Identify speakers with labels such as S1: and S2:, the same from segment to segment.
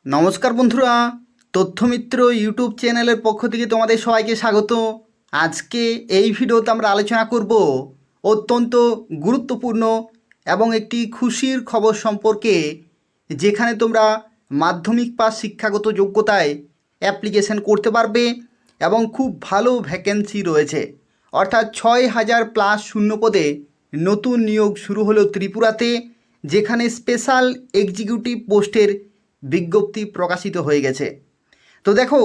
S1: নমস্কার বন্ধুরা, তথ্যমিত্র ইউটিউব চ্যানেলের পক্ষ থেকে তোমাদের সবাইকে স্বাগত। আজকে এই ভিডিওতে আমরা আলোচনা করব অত্যন্ত গুরুত্বপূর্ণ এবং একটি খুশির খবর সম্পর্কে, যেখানে তোমরা মাধ্যমিক পাস শিক্ষাগত যোগ্যতায় অ্যাপ্লিকেশন করতে পারবে এবং খুব ভালো ভ্যাকেন্সি রয়েছে। অর্থাৎ ৬,০০০ শূন্য পদে নতুন নিয়োগ শুরু হলো ত্রিপুরাতে, যেখানে স্পেশাল এক্সিকিউটিভ পোস্টের বিজ্ঞপ্তি প্রকাশিত হয়ে গেছে। তো দেখো,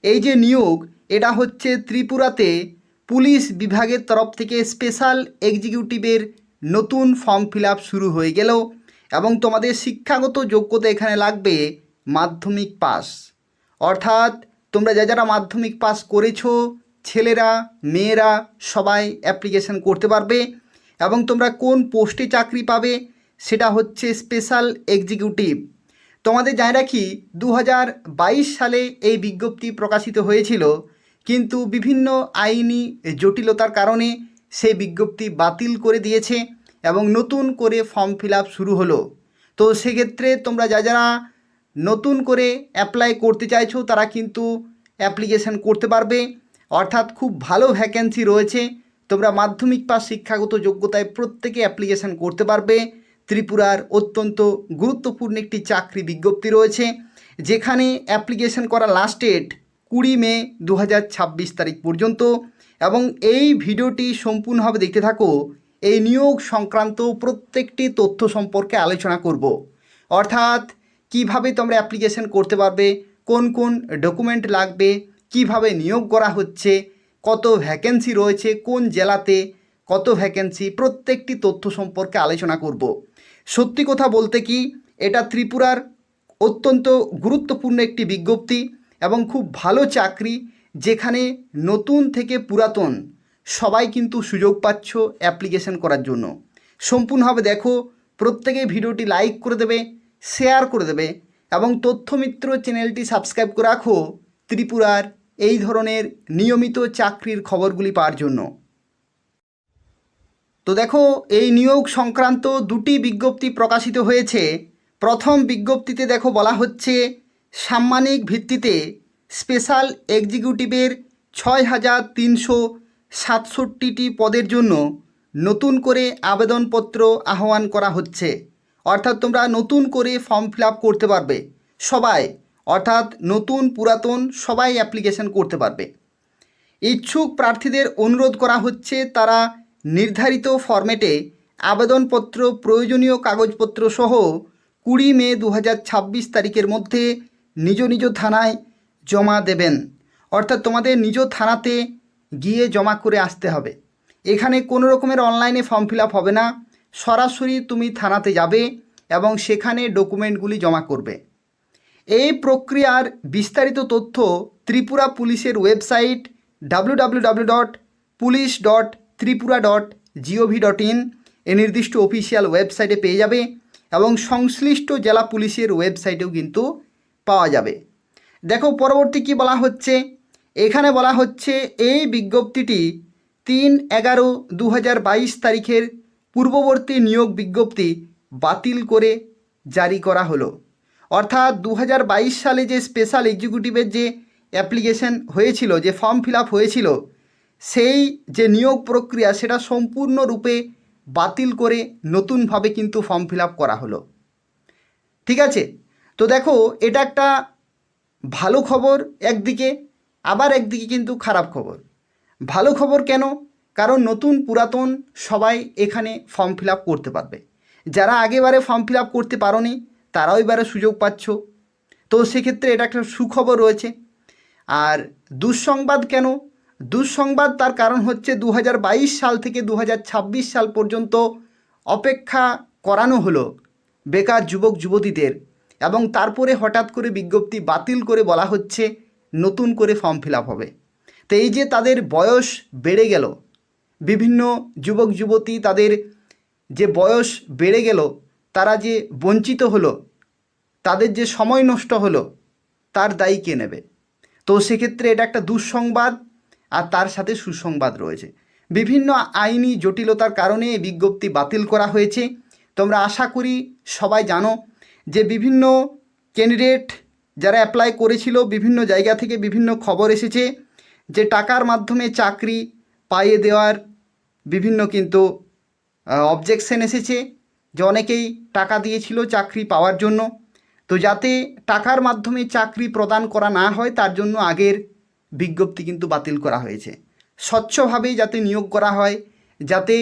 S1: এই যে নিয়োগ, এটা হচ্ছে ত্রিপুরাতে পুলিশ বিভাগের তরফ থেকে স্পেশাল এক্সিকিউটিভের নতুন ফর্ম ফিল আপ শুরু হয়ে গেল এবং তোমাদের শিক্ষাগত যোগ্যতা এখানে লাগবে মাধ্যমিক পাস। অর্থাৎ তোমরা যারা মাধ্যমিক পাস করেছো, ছেলেরা মেয়েরা সবাই অ্যাপ্লিকেশন করতে পারবে। এবং তোমরা কোন পোস্টে চাকরি পাবে সেটা হচ্ছে স্পেশাল এক্সিকিউটিভ। তোমাদের জানিয়ে রাখি, 2022 সালে এই বিজ্ঞপ্তি প্রকাশিত হয়েছিল, কিন্তু বিভিন্ন আইনি জটিলতার কারণে সেই বিজ্ঞপ্তি বাতিল করে দিয়েছে এবং নতুন করে ফর্ম ফিল আপ শুরু হলো। তো সেক্ষেত্রে তোমরা যারা নতুন করে অ্যাপ্লাই করতে চাইছো তারা কিন্তু অ্যাপ্লিকেশন করতে পারবে। অর্থাৎ খুব ভালো ভ্যাকেন্সি রয়েছে, তোমরা মাধ্যমিক পাস শিক্ষাগত যোগ্যতায় প্রত্যেকে অ্যাপ্লিকেশন করতে পারবে। ত্রিপুরার অত্যন্ত গুরুত্বপূর্ণ একটি চাকরি বিজ্ঞপ্তি রয়েছে, যেখানে অ্যাপ্লিকেশন করা লাস্ট ডেট 20 মে 2026 তারিখ পর্যন্ত। এবং এই ভিডিওটি সম্পূর্ণভাবে দেখতে থাকো, এই নিয়োগ সংক্রান্ত প্রত্যেকটি তথ্য সম্পর্কে আলোচনা করব। অর্থাৎ কিভাবে তোমরা অ্যাপ্লিকেশন করতে পারবে, কোন কোন ডকুমেন্ট লাগবে, কিভাবে নিয়োগ করা হচ্ছে, কত ভ্যাকেন্সি রয়েছে, কোন জেলাতে কত ভ্যাকেন্সি, প্রত্যেকটি তথ্য সম্পর্কে আলোচনা করব। সত্যি কথা বলতে কি, এটা ত্রিপুরার অত্যন্ত গুরুত্বপূর্ণ একটি বিজ্ঞপ্তি এবং খুব ভালো চাকরি, যেখানে নতুন থেকে পুরাতন সবাই কিন্তু সুযোগ পাচ্ছ অ্যাপ্লিকেশন করার জন্য। সম্পূর্ণভাবে দেখো, প্রত্যেকেই ভিডিওটি লাইক করে দেবে, শেয়ার করে দেবে এবং তথ্যমিত্র চ্যানেলটি সাবস্ক্রাইব করে রাখো ত্রিপুরার এই ধরনের নিয়মিত চাকরির খবরগুলি পাওয়ার জন্য। তো দেখো, এই নিয়োগ সংক্রান্ত দুটি বিজ্ঞপ্তি প্রকাশিত হয়েছে। প্রথম বিজ্ঞপ্তিতে দেখো বলা হচ্ছে, সাম্মানিক ভিত্তিতে স্পেশাল এক্সিকিউটিভের 6,367টি পদের জন্য নতুন করে আবেদনপত্র আহ্বান করা হচ্ছে। অর্থাৎ তোমরা নতুন করে ফর্ম ফিল আপ করতে পারবে সবাই, অর্থাৎ নতুন পুরাতন সবাই অ্যাপ্লিকেশন করতে পারবে। ইচ্ছুক প্রার্থীদের অনুরোধ করা হচ্ছে তারা নির্ধারিত ফরম্যাটে আবেদনপত্র, প্রয়োজনীয় কাগজপত্র সহ 20 মে 2026 তারিখের মধ্যে নিজ নিজ থানায় জমা দেবেন। অর্থাৎ তোমাদের নিজ থানাতে গিয়ে জমা করে আসতে হবে। এখানে কোনো রকমের অনলাইনে ফর্ম ফিল আপ হবে না, সরাসরি তুমি থানাতে যাবে এবং সেখানে ডকুমেন্টগুলি জমা করবে। এই প্রক্রিয়ার বিস্তারিত তথ্য ত্রিপুরা পুলিশের ওয়েবসাইট www.police.tripura.gov.in এ নির্দিষ্ট অফিসিয়াল ওয়েবসাইটে পেয়ে যাবে এবং সংশ্লিষ্ট জেলা পুলিশের ওয়েবসাইটেও কিন্তু পাওয়া যাবে। দেখো পরবর্তী কি বলা হচ্ছে, এখানে বলা হচ্ছে এই বিজ্ঞপ্তিটি 3/11/2022 তারিখের পূর্ববর্তী নিয়োগ বিজ্ঞপ্তি বাতিল করে জারি করা হলো। অর্থাৎ 2022 সালে যে স্পেশাল এক্সিকিউটিভের যে অ্যাপ্লিকেশন হয়েছিল, যে ফর্ম ফিল আপ হয়েছিল, সেই যে নিয়োগ প্রক্রিয়া সেটা সম্পূর্ণরূপে বাতিল করে নতুনভাবে কিন্তু ফর্ম ফিল আপ করা হলো। ঠিক আছে, তো দেখো এটা একটা ভালো খবর একদিকে, আবার একদিকে কিন্তু খারাপ খবর। ভালো খবর কেন? কারণ নতুন পুরাতন সবাই এখানে ফর্ম ফিল আপ করতে পারবে। যারা আগেবারে ফর্ম ফিল আপ করতে পারোনি তারাও এবারে সুযোগ পাচ্ছ। তো সেক্ষেত্রে এটা একটা সুখবর রয়েছে। আর দুঃসংবাদ কেন? দুঃসংবাদ তার কারণ হচ্ছে 2022 সাল থেকে 2026 সাল পর্যন্ত অপেক্ষা করানো হলো বেকার যুবক যুবতীদের, এবং তারপরে হঠাৎ করে বিজ্ঞপ্তি বাতিল করে বলা হচ্ছে নতুন করে ফর্ম ফিল আপ হবে। তো এই যে তাদের বয়স বেড়ে গেল, বিভিন্ন যুবক যুবতী তাদের যে বয়স বেড়ে গেল, তারা যে বঞ্চিত হলো, তাদের যে সময় নষ্ট হলো, তার দায়ী কে নেবে? তো সেক্ষেত্রে এটা একটা দুঃসংবাদ, আর তার সাথে সুসংবাদ রয়েছে। বিভিন্ন আইনি জটিলতার কারণে এই বিজ্ঞপ্তি বাতিল করা হয়েছে। তোমরা আশা করি সবাই জানো যে বিভিন্ন ক্যান্ডিডেট যারা অ্যাপ্লাই করেছিল বিভিন্ন জায়গা থেকে বিভিন্ন খবর এসেছে যে টাকার মাধ্যমে চাকরি পাইয়ে দেওয়ার বিভিন্ন কিন্তু অবজেকশন এসেছে, যে অনেকেই টাকা দিয়েছিল চাকরি পাওয়ার জন্য। তো যাতে টাকার মাধ্যমে চাকরি প্রদান করা না হয় তার জন্য আগের বিজ্ঞপ্তি কিন্তু বাতিল করা হয়েছে। স্বচ্ছভাবেই যাতে নিয়োগ করা হয়, যাতে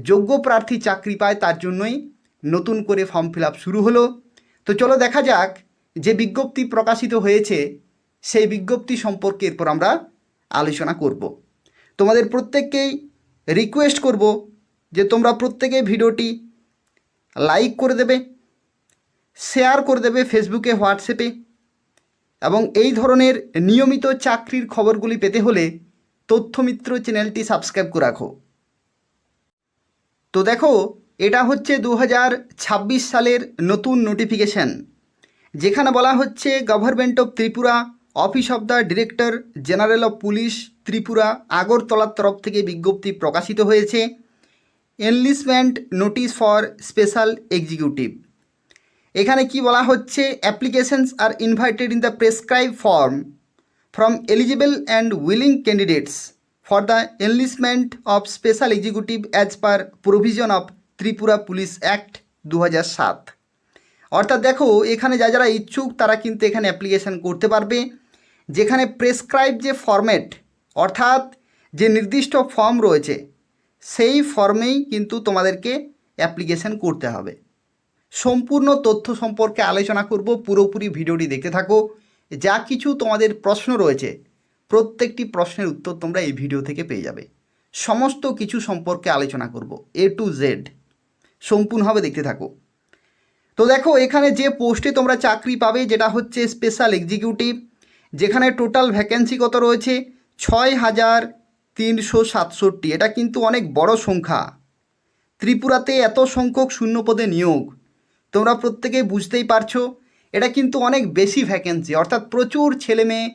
S1: যোগ্য প্রার্থী চাকরি পায়, তার জন্যই নতুন করে ফর্ম ফিল আপ শুরু হলো। তো চলো দেখা যাক যে বিজ্ঞপ্তি প্রকাশিত হয়েছে সেই বিজ্ঞপ্তি সম্পর্কে এরপর আমরা আলোচনা করব। তোমাদের প্রত্যেককেই রিকোয়েস্ট করব যে তোমরা প্রত্যেকে ভিডিওটি লাইক করে দেবে, শেয়ার করে দেবে ফেসবুকে, হোয়াটসঅ্যাপে, এবং এই ধরনের নিয়মিত চাকরির খবরগুলি পেতে হলে তথ্যমিত্র চ্যানেলটি সাবস্ক্রাইব করে রাখো। তো দেখো, এটা হচ্ছে 2026 সালের নতুন নোটিফিকেশান, যেখানে বলা হচ্ছে government of Tripura, office of the director general of police Tripura, আগরতলার তরফ থেকে বিজ্ঞপ্তি প্রকাশিত হয়েছে। Enlistment notice for special executive. এখানে কি বলা হচ্ছে, applications are invited in the prescribe form from eligible and willing candidates for the enlistment of special executive as per provision of Tripura police act 2007। অর্থাৎ দেখো, এখানে যারা ইচ্ছুক তারা কিন্তু এখানে অ্যাপ্লিকেশান করতে পারবে। যেখানে প্রেসক্রাইব যে ফরম্যাট, অর্থাৎ যে নির্দিষ্ট ফর্ম রয়েছে সেই ফর্মেই কিন্তু তোমাদেরকে অ্যাপ্লিকেশান করতে হবে। সম্পূর্ণ তথ্য সম্পর্কে আলোচনা করব, পুরোপুরি ভিডিওটি দেখতে থাকো। যা কিছু তোমাদের প্রশ্ন রয়েছে প্রত্যেকটি প্রশ্নের উত্তর তোমরা এই ভিডিও থেকে পেয়ে যাবে। সমস্ত কিছু সম্পর্কে আলোচনা করব, A to Z, সম্পূর্ণভাবে দেখতে থাকো। তো দেখো, এখানে যে পোস্টে তোমরা চাকরি পাবে যেটা হচ্ছে স্পেশাল এক্সিকিউটিভ, যেখানে টোটাল ভ্যাকেন্সি কত রয়েছে 6,367। এটা কিন্তু অনেক বড় সংখ্যা। ত্রিপুরাতে এত সংখ্যক শূন্যপদে নিয়োগ, তোমরা প্রত্যেকেই বুঝতেই পারছো, এটা কিন্তু অনেক বেশি ভ্যাকেন্সি, অর্থাৎ প্রচুর ছেলে মেয়ে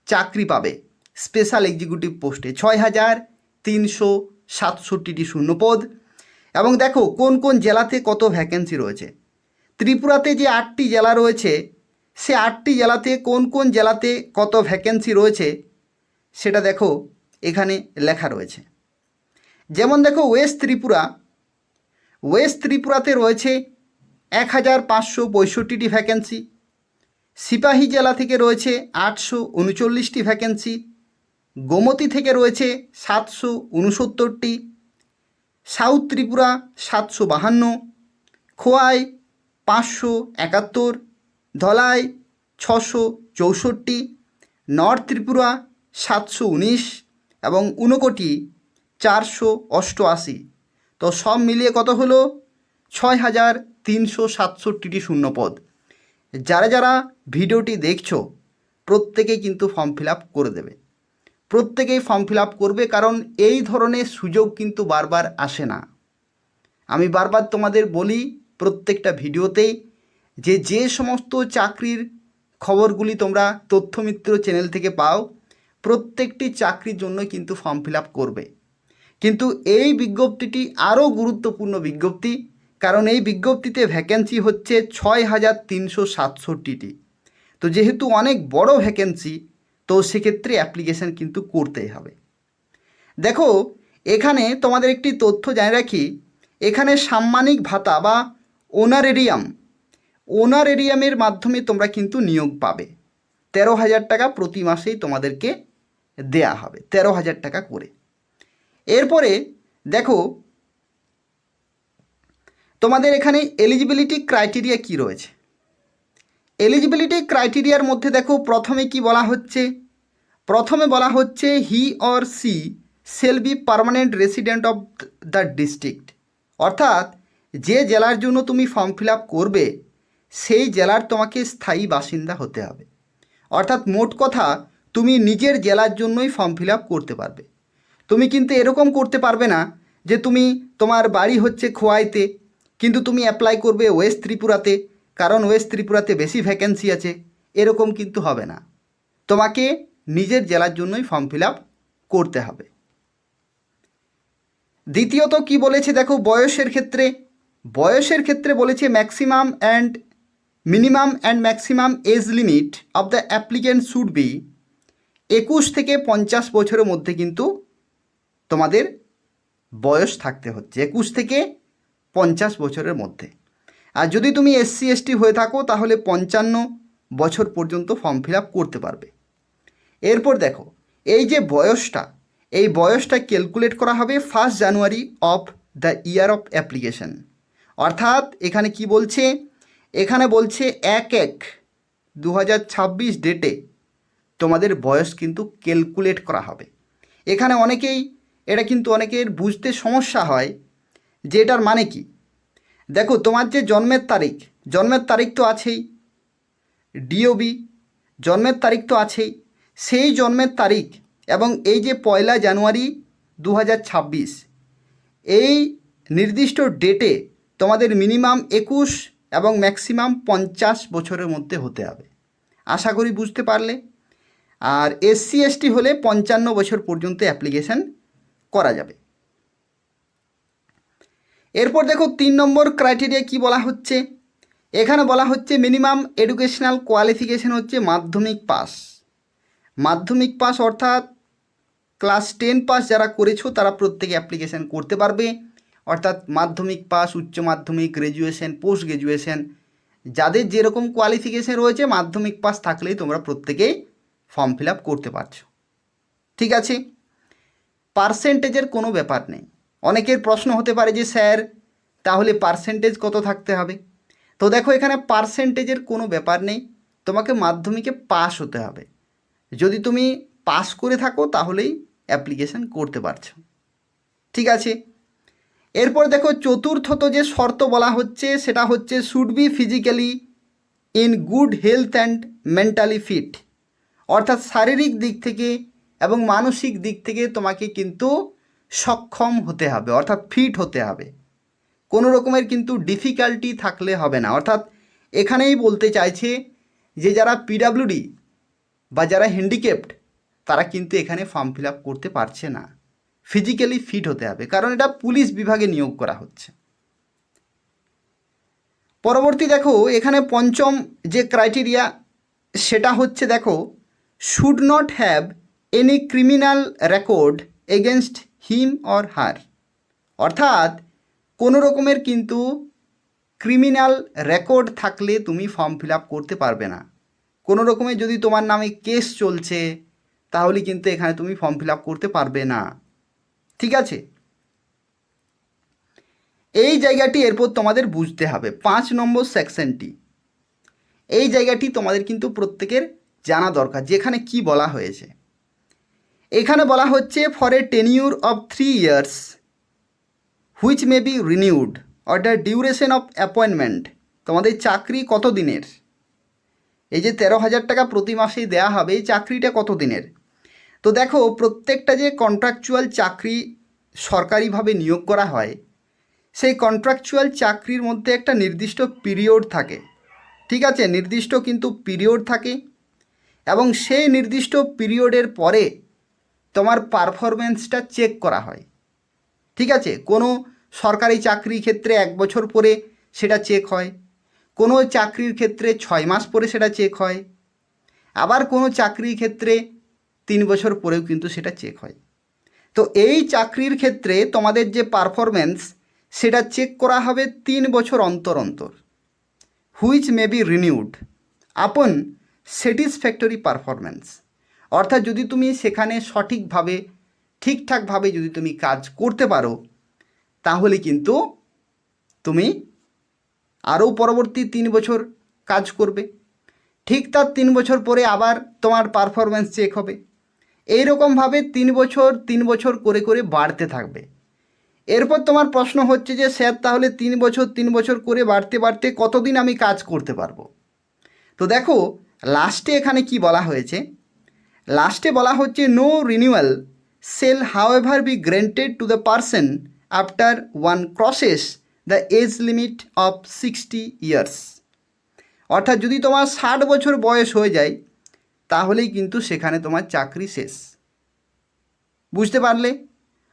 S1: চাকরি পাবে স্পেশাল এক্সিকিউটিভ পোস্টে। 6,367টি শূন্যপদ। এবং দেখো কোন কোন জেলাতে কত ভ্যাকেন্সি রয়েছে। ত্রিপুরাতে যে 8টি জেলা রয়েছে, সে 8টি জেলাতে কোন কোন জেলাতে কত ভ্যাকেন্সি রয়েছে সেটা দেখো এখানে লেখা রয়েছে। যেমন দেখো, ওয়েস্ট ত্রিপুরাতে রয়েছে 1,565টি ভ্যাকেন্সি। সিপাহী জেলা থেকে রয়েছে 839টি ভ্যাকেন্সি। গোমতী থেকে রয়েছে 769টি। সাউথ ত্রিপুরা 752, খোয়াই 571, ধলাই 664, নর্থ ত্রিপুরা 719 এবং ঊনকোটি 488। তো সব মিলিয়ে কত হলো 6,367টি শূন্যপদ। যারা ভিডিওটি দেখছো প্রত্যেকেই কিন্তু ফর্ম ফিল আপ করে দেবে, প্রত্যেকেই ফর্ম ফিল আপ করবে, কারণ এই ধরনের সুযোগ কিন্তু বারবার আসে না। আমি বারবার তোমাদের বলি প্রত্যেকটা ভিডিওতেই যে সমস্ত চাকরির খবরগুলি তোমরা তথ্যমিত্র চ্যানেল থেকে পাও, প্রত্যেকটি চাকরির জন্য কিন্তু ফর্ম ফিল আপ করবে। কিন্তু এই বিজ্ঞপ্তিটি আরও গুরুত্বপূর্ণ বিজ্ঞপ্তি, কারণ এই বিজ্ঞপ্তিতে ভ্যাকেন্সি হচ্ছে 6,367টি। তো যেহেতু অনেক বড় ভ্যাকেন্সি, তো সেক্ষেত্রে অ্যাপ্লিকেশান কিন্তু করতেই হবে। দেখো, এখানে তোমাদের একটি তথ্য জানিয়ে রাখি, এখানে সাম্মানিক ভাতা বা ওনারেরিয়ামের মাধ্যমে তোমরা কিন্তু নিয়োগ পাবে। 13,000 টাকা প্রতি মাসেই তোমাদেরকে দেয়া হবে, 13,000 টাকা করে। এরপরে দেখো, তোমাদের এখানে এলিজিবিলিটি ক্রাইটেরিয়া কি রয়েছে। এলিজিবিলিটি ক্রাইটেরিয়ার মধ্যে দেখো প্রথমে কি বলা হচ্ছে, প্রথমে বলা হচ্ছে he or she shall be permanent resident of the district. অর্থাৎ যে জেলার জন্য তুমি ফর্ম ফিল আপ করবে সেই জেলার তোমাকে স্থায়ী বাসিন্দা হতে হবে। অর্থাৎ মোট কথা তুমি নিজের জেলার জন্যই ফর্ম ফিল আপ করতে পারবে। তুমি কিন্তু এরকম করতে পারবে না যে তোমার বাড়ি হচ্ছে খোয়াইতে কিন্তু তুমি অ্যাপ্লাই করবে ওয়েস্ট ত্রিপুরাতে, কারণ ওয়েস্ট ত্রিপুরাতে বেশি ভ্যাকেন্সি আছে, এরকম কিন্তু হবে না। তোমাকে নিজের জেলার জন্যই ফর্ম ফিল আপ করতে হবে। দ্বিতীয়ত কি বলেছে দেখো, বয়সের ক্ষেত্রে বলেছে maximum and minimum and maximum age limit of the applicant should be 21 থেকে 50 বছরের মধ্যে কিন্তু তোমাদের বয়স থাকতে হচ্ছে, 21 থেকে 50 বছরের মধ্যে। আর যদি তুমি SC ST হয়ে থাকো তাহলে 55 বছর পর্যন্ত ফর্ম ফিল আপ করতে পারবে। এরপর দেখো, এই যে বয়সটা, এই বয়সটা ক্যালকুলেট করা হবে 1 জানুয়ারি of the year of application. অর্থাৎ এখানে কি বলছে, এখানে বলছে 1/1/2026 ডেটে তোমাদের বয়স কিন্তু ক্যালকুলেট করা হবে। এখানে এটা কিন্তু অনেকের বুঝতে সমস্যা হয় যে এটার মানে কি। দেখো, তোমার যে জন্মের তারিখ তো আছেই, ডিওবি জন্মের তারিখ তো আছেই, সেই জন্মের তারিখ এবং এই যে 1 জানুয়ারি 2026 এই নির্দিষ্ট ডেটে তোমাদের মিনিমাম 21 এবং ম্যাক্সিমাম 50 বছরের মধ্যে হতে হবে। আশা করি বুঝতে পারলে। আর SC ST হলে 55 বছর পর্যন্ত অ্যাপ্লিকেশন করা যাবে। এরপর দেখো 3 নম্বর ক্রাইটেরিয়া কি বলা হচ্ছে। এখানে বলা হচ্ছে মিনিমাম এডুকেশনাল কোয়ালিফিকেশন হচ্ছে মাধ্যমিক পাস। মাধ্যমিক পাস অর্থাৎ ক্লাস 10 পাস যারা করেছো তারা প্রত্যেকে অ্যাপ্লিকেশন করতে পারবে। অর্থাৎ মাধ্যমিক পাস, উচ্চ মাধ্যমিক, গ্র্যাজুয়েশন, পোস্ট গ্র্যাজুয়েশন, যাদের যেরকম কোয়ালিফিকেশন রয়েছে মাধ্যমিক পাস থাকলেই তোমরা প্রত্যেকেই ফর্ম ফিল আপ করতে পারছো। ঠিক আছে, পার্সেন্টেজের কোনো ব্যাপার নেই। অনেকের প্রশ্ন হতে পারে যে স্যার তাহলে পার্সেন্টেজ কত থাকতে হবে। তো দেখো, এখানে পার্সেন্টেজের কোনো ব্যাপার নেই, তোমাকে মাধ্যমিকে পাস হতে হবে। যদি তুমি পাস করে থাকো তাহলেই অ্যাপ্লিকেশন করতে পারছো। ঠিক আছে, এরপর দেখো চতুর্থত যে শর্ত বলা হচ্ছে সেটা হচ্ছে should be physically in good health and mentally fit. অর্থাৎ শারীরিক দিক থেকে এবং মানসিক দিক থেকে তোমাকে কিন্তু সক্ষম হতে হবে, অর্থাৎ ফিট হতে হবে। কোনো রকমের কিন্তু ডিফিকাল্টি থাকলে হবে না। অর্থাৎ এখানেই বলতে চাইছে যে যারা PWD বা যারা হ্যান্ডিক্যাপড তারা কিন্তু এখানে ফর্ম ফিল আপ করতে পারছে না। ফিজিক্যালি ফিট হতে হবে, কারণ এটা পুলিশ বিভাগে নিয়োগ করা হচ্ছে। পরবর্তী দেখো, এখানে পঞ্চম যে ক্রাইটেরিয়া সেটা হচ্ছে দেখো should not have any criminal record against him or her. অর্থাৎ কোনো রকমের কিন্তু ক্রিমিনাল রেকর্ড থাকলে তুমি ফর্ম ফিল আপ করতে পারবে না। কোনো রকমের যদি তোমার নামে কেস চলছে তাহলে কিন্তু এখানে তুমি ফর্ম ফিল আপ করতে পারবে না। ঠিক আছে, এই জায়গাটি এরপর তোমাদের বুঝতে হবে। 5 নম্বর সেকশনটি, এই জায়গাটি তোমাদের কিন্তু প্রত্যেকের জানা দরকার যেখানে কি বলা হয়েছে। এখানে বলা হচ্ছে for a tenure of 3 years which may be renewed, অর্থাৎ ডিউরেশন অফ অ্যাপয়েন্টমেন্ট, তোমাদের চাকরি কত দিনের। এই যে 13,000 টাকা প্রতি মাসেই দেওয়া হবে, এই চাকরিটা কত দিনের। তো দেখো, প্রত্যেকটা যে কন্ট্রাকচুয়াল চাকরি সরকারিভাবে নিয়োগ করা হয় সেই কন্ট্রাকচুয়াল চাকরির মধ্যে একটা নির্দিষ্ট পিরিয়ড থাকে। ঠিক আছে, নির্দিষ্ট কিন্তু পিরিয়ড থাকে এবং সেই নির্দিষ্ট পিরিয়ডের পরে তোমার পারফরমেন্সটা চেক করা হয়। ঠিক আছে, কোনো সরকারি চাকরির ক্ষেত্রে 1 বছর পরে সেটা চেক হয়, কোনো চাকরির ক্ষেত্রে 6 মাস পরে সেটা চেক হয়, আবার কোনো চাকরির ক্ষেত্রে 3 বছর পরেও কিন্তু সেটা চেক হয়। তো এই চাকরির ক্ষেত্রে তোমাদের যে পারফরমেন্স সেটা চেক করা হবে 3 বছর অন্তর অন্তর, হুইচ মে বি রিনিউড আপন স্যাটিসফ্যাক্টরি পারফরমেন্স। অর্থাৎ যদি তুমি সেখানে সঠিকভাবে ঠিকঠাকভাবে যদি তুমি কাজ করতে পারো তাহলে কিন্তু তুমি আরও পরবর্তী 3 বছর কাজ করবে। ঠিক তার 3 বছর পরে আবার তোমার পারফরমেন্স চেক হবে। এই রকমভাবে 3 বছর করে করে বাড়তে থাকবে। এরপর তোমার প্রশ্ন হচ্ছে যে স্যার তাহলে 3 বছর করে বাড়তে বাড়তে কতদিন আমি কাজ করতে পারবো। তো দেখো লাস্টে এখানে কি বলা হয়েছে, লাস্টে বলা হচ্ছে no renewal shall however be granted to the person after one crosses the age limit of 60 years। অর্থাৎ যদি তোমার 60 বছর বয়স হয়ে যায় তাহলেই কিন্তু সেখানে তোমার চাকরি শেষ। বুঝতে পারলে?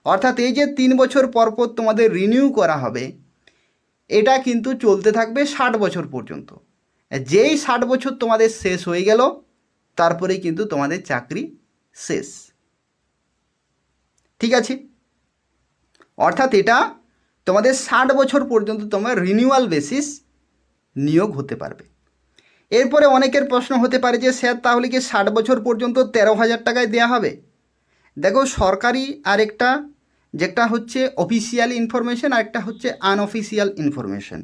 S1: অর্থাৎ এই যে 3 বছর পর পর তোমাদের রিনিউ করা হবে এটা কিন্তু চলতে থাকবে 60 বছর পর্যন্ত। যেই 60 বছর তোমাদের শেষ হয়ে গেল তারপরেই কিন্তু তোমাদের চাকরি শেষ। ঠিক আছে, অর্থাৎ এটা তোমাদের 60 বছর পর্যন্ত তোমার রিনিউয়াল বেসিস নিয়োগ হতে পারবে। এরপরে অনেকের প্রশ্ন হতে পারে যে স্যার তাহলে কি 60 বছর পর্যন্ত 13,000 টাকায় দেওয়া হবে? দেখো, সরকারি আরেকটা যেটা হচ্ছে অফিসিয়ালি ইনফরমেশন, আরেকটা হচ্ছে আনঅফিসিয়াল ইনফরমেশন।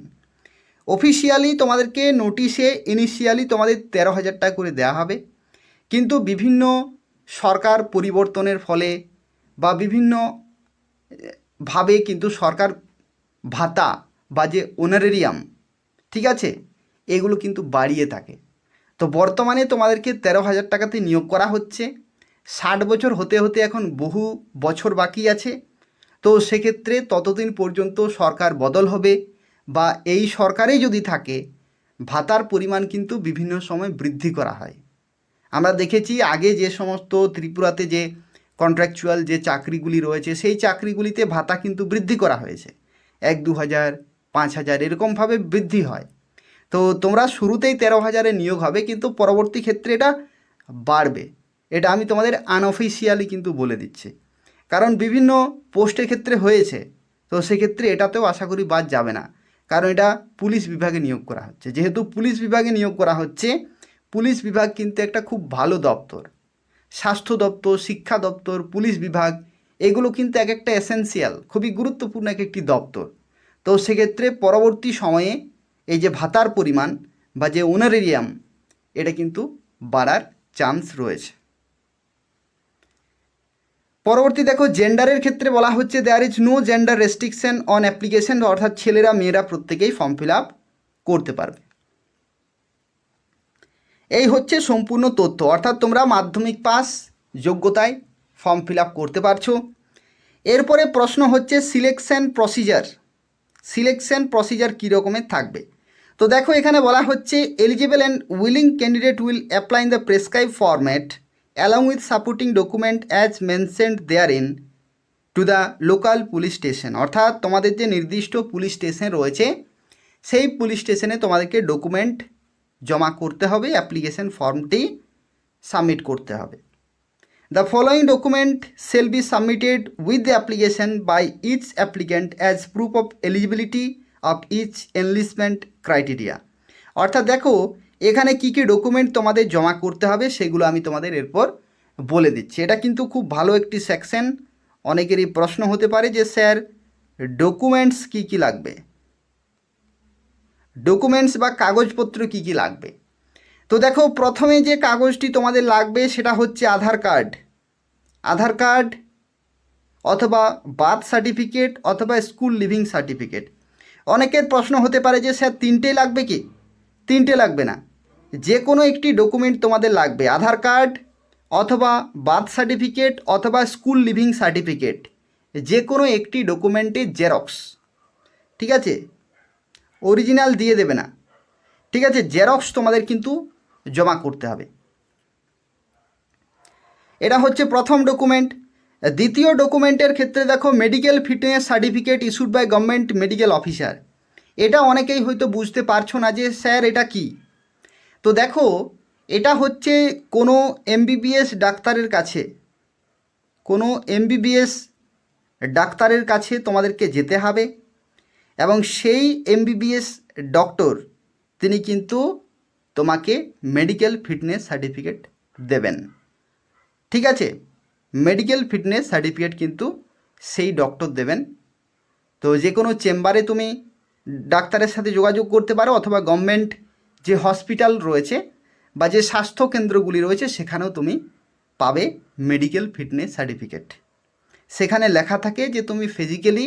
S1: অফিসিয়ালি তোমাদেরকে নোটিশে ইনিশিয়ালি তোমাদের 13,000 টাকা করে দেওয়া হবে, কিন্তু বিভিন্ন সরকার পরিবর্তনের ফলে বা বিভিন্ন ভাবে কিন্তু সরকার ভাতা বা যে অনারেরিয়াম, ঠিক আছে, এগুলো কিন্তু বাড়িয়ে থাকে। তো বর্তমানে তোমাদেরকে 13,000 টাকাতে নিয়োগ করা হচ্ছে। 60 বছর হতে হতে এখন বহু বছর বাকি আছে। তো সেক্ষেত্রে ততদিন পর্যন্ত সরকার বদল হবে বা এই সরকারেই যদি থাকে, ভাতার পরিমাণ কিন্তু বিভিন্ন সময় বৃদ্ধি করা হয়। আমরা দেখেছি আগে যে সমস্ত ত্রিপুরাতে যে কন্ট্রাকচুয়াল যে চাকরিগুলি রয়েছে সেই চাকরিগুলিতে ভাতা কিন্তু বৃদ্ধি করা হয়েছে, 1-2 হাজার 5,000 এরকমভাবে বৃদ্ধি হয়। তো তোমরা শুরুতেই 13,000-এ নিয়োগ হবে, কিন্তু পরবর্তী ক্ষেত্রে এটা বাড়বে। এটা আমি তোমাদের আনঅফিসিয়ালি কিন্তু বলে দিচ্ছি, কারণ বিভিন্ন পোস্টের ক্ষেত্রে হয়েছে। তো সেক্ষেত্রে এটাতেও আশা করি বাদ যাবে না, কারণ এটা পুলিশ বিভাগে নিয়োগ করা হচ্ছে। যেহেতু পুলিশ বিভাগে নিয়োগ করা হচ্ছে, পুলিশ বিভাগ কিন্তু একটা খুব ভালো দপ্তর। স্বাস্থ্য দপ্তর, শিক্ষা দপ্তর, পুলিশ বিভাগ, এগুলো কিন্তু এক একটা এসেনশিয়াল, খুবই গুরুত্বপূর্ণ এক একটি দপ্তর। তো সেক্ষেত্রে পরবর্তী সময়ে এই যে ভাতার পরিমাণ বা যে অনারেরিয়াম, এটা কিন্তু বাড়ার চান্স রয়েছে। পরবর্তী দেখো, জেন্ডারের ক্ষেত্রে বলা হচ্ছে there is no gender restriction on application, অর্থাৎ ছেলেরা মেয়েরা প্রত্যেকেই ফর্ম ফিল আপ করতে পারবে। এই হচ্ছে সম্পূর্ণ তথ্য, অর্থাৎ তোমরা মাধ্যমিক পাস যোগ্যতায় ফর্ম ফিল আপ করতে পারছো। এরপরে প্রশ্ন হচ্ছে সিলেকশন প্রসিজার। সিলেকশন প্রসিজার কী রকমের থাকবে? তো দেখো, এখানে বলা হচ্ছে eligible and willing candidate will apply in the prescribe format along with supporting document as mentioned therein to the local police station, অর্থাৎ তোমাদের যে নির্দিষ্ট পুলিশ স্টেশন রয়েছে সেই পুলিশ স্টেশনে তোমাদেরকে ডকুমেন্ট জমা করতে হবে, অ্যাপ্লিকেশন ফর্মটি সাবমিট করতে হবে। The following document shall be submitted with the application by each applicant as proof of eligibility of each enlistment criteria, অর্থাৎ দেখো এখানে কী কী ডকুমেন্ট তোমাদের জমা করতে হবে সেগুলো আমি তোমাদের এরপর বলে দিচ্ছি। এটা কিন্তু খুব ভালো একটি সেকশন। অনেকেরই প্রশ্ন হতে পারে যে স্যার ডকুমেন্টস কী কী লাগবে, ডকুমেন্টস বা কাগজপত্র কী কী লাগবে। তো দেখো, প্রথমে যে কাগজটি তোমাদের লাগবে সেটা হচ্ছে আধার কার্ড। আধার কার্ড অথবা বার্থ সার্টিফিকেট অথবা স্কুল লিভিং সার্টিফিকেট। অনেকের প্রশ্ন হতে পারে যে স্যার তিনটে লাগবে কি? তিনটে লাগবে না, যে কোনো একটি ডকুমেন্ট তোমাদের লাগবে। আধার কার্ড অথবা বার্থ সার্টিফিকেট অথবা স্কুল লিভিং সার্টিফিকেট, যে কোনো একটি ডকুমেন্টের জেরক্স, ঠিক আছে, অরিজিনাল দিয়ে দেবে না, ঠিক আছে, জেরক্স তোমাদের কিন্তু জমা করতে হবে। এটা হচ্ছে প্রথম ডকুমেন্ট। দ্বিতীয় ডকুমেন্টের ক্ষেত্রে দেখো medical fitness certificate issued by government medical officer. এটা অনেকেই হয়তো বুঝতে পারছো না যে স্যার এটা কি। তো দেখো, এটা হচ্ছে কোনো এমবিবিএস ডাক্তারের কাছে, কোনো এমবিবিএস ডাক্তারের কাছে তোমাদেরকে যেতে হবে এবং সেই এমবিবিএস ডক্টর তিনি কিন্তু তোমাকে মেডিকেল ফিটনেস সার্টিফিকেট দেবেন, ঠিক আছে, মেডিকেল ফিটনেস সার্টিফিকেট কিন্তু সেই ডক্টর দেবেন। তো যে কোনো চেম্বারে তুমি ডাক্তারের সাথে যোগাযোগ করতে পারো অথবা গভর্নমেন্ট যে হসপিটাল রয়েছে বা যে স্বাস্থ্য কেন্দ্রগুলি রয়েছে সেখানেও তুমি পাবে মেডিকেল ফিটনেস সার্টিফিকেট। সেখানে লেখা থাকে যে তুমি ফিজিক্যালি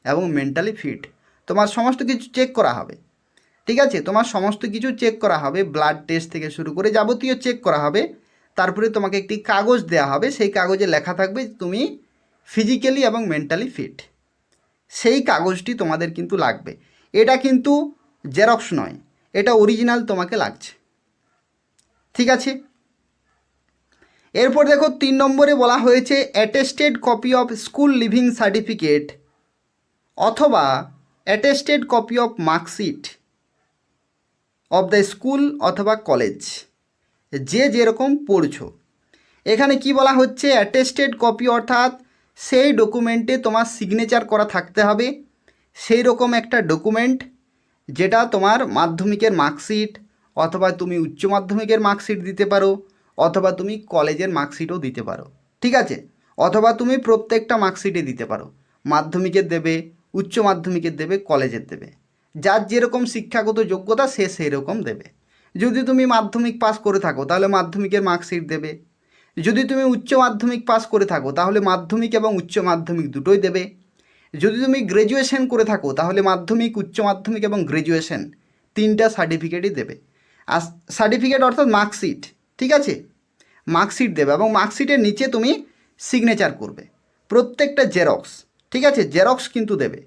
S1: এবং মেন্টালি ফিট, তোমার সমস্ত কিছু চেক করা হবে, ঠিক আছে, তোমার সমস্ত কিছু চেক করা হবে, ব্লাড টেস্ট থেকে শুরু করে যাবতীয় চেক করা হবে। তারপরে তোমাকে একটি কাগজ দেওয়া হবে, সেই কাগজে লেখা থাকবে তুমি ফিজিক্যালি এবং মেন্টালি ফিট। সেই কাগজটি তোমাদের কিন্তু লাগবে। এটা কিন্তু জেরক্স নয়, এটা অরিজিনাল তোমাকে লাগছে, ঠিক আছে। এরপর দেখো 3 নম্বরে বলা হয়েছে attested copy of school leaving certificate অথবা attested copy of marksheet of the school অথবা কলেজ, যে যেরকম পড়ছো। এখানে কি বলা হচ্ছে, অ্যাটেস্টেড কপি অর্থাৎ সেই ডকুমেন্টে তোমার সিগনেচার করা থাকতে হবে, সেই রকম একটা ডকুমেন্ট যেটা তোমার মাধ্যমিকের মার্কশিট, অথবা তুমি উচ্চ মাধ্যমিকের মার্কশিট দিতে পারো, অথবা তুমি কলেজের মার্কশিটও দিতে পারো, ঠিক আছে, অথবা তুমি প্রত্যেকটা মার্কশিটে দিতে পারো, মাধ্যমিকের দেবে, উচ্চ মাধ্যমিকের দেবে, কলেজের দেবে, যার যেরকম শিক্ষাগত যোগ্যতা সে সেই রকম দেবে। যদি তুমি মাধ্যমিক পাস করে থাকো তাহলে মাধ্যমিকের মার্কশিট দেবে, যদি তুমি উচ্চ মাধ্যমিক পাস করে থাকো তাহলে মাধ্যমিক এবং উচ্চ মাধ্যমিক দুটোই দেবে, যদি তুমি গ্র্যাজুয়েশন করে থাকো তাহলে মাধ্যমিক, উচ্চ মাধ্যমিক এবং গ্র্যাজুয়েশন তিনটা সার্টিফিকেটই দেবে। আর সার্টিফিকেট অর্থাৎ মার্কশিট, ঠিক আছে, মার্কশিট দেবে এবং মার্কশিটের নিচে তুমি সিগনেচার করবে, প্রত্যেকটা জেরক্স, ঠিক আছে, জেরক্স কিন্তু দেবে।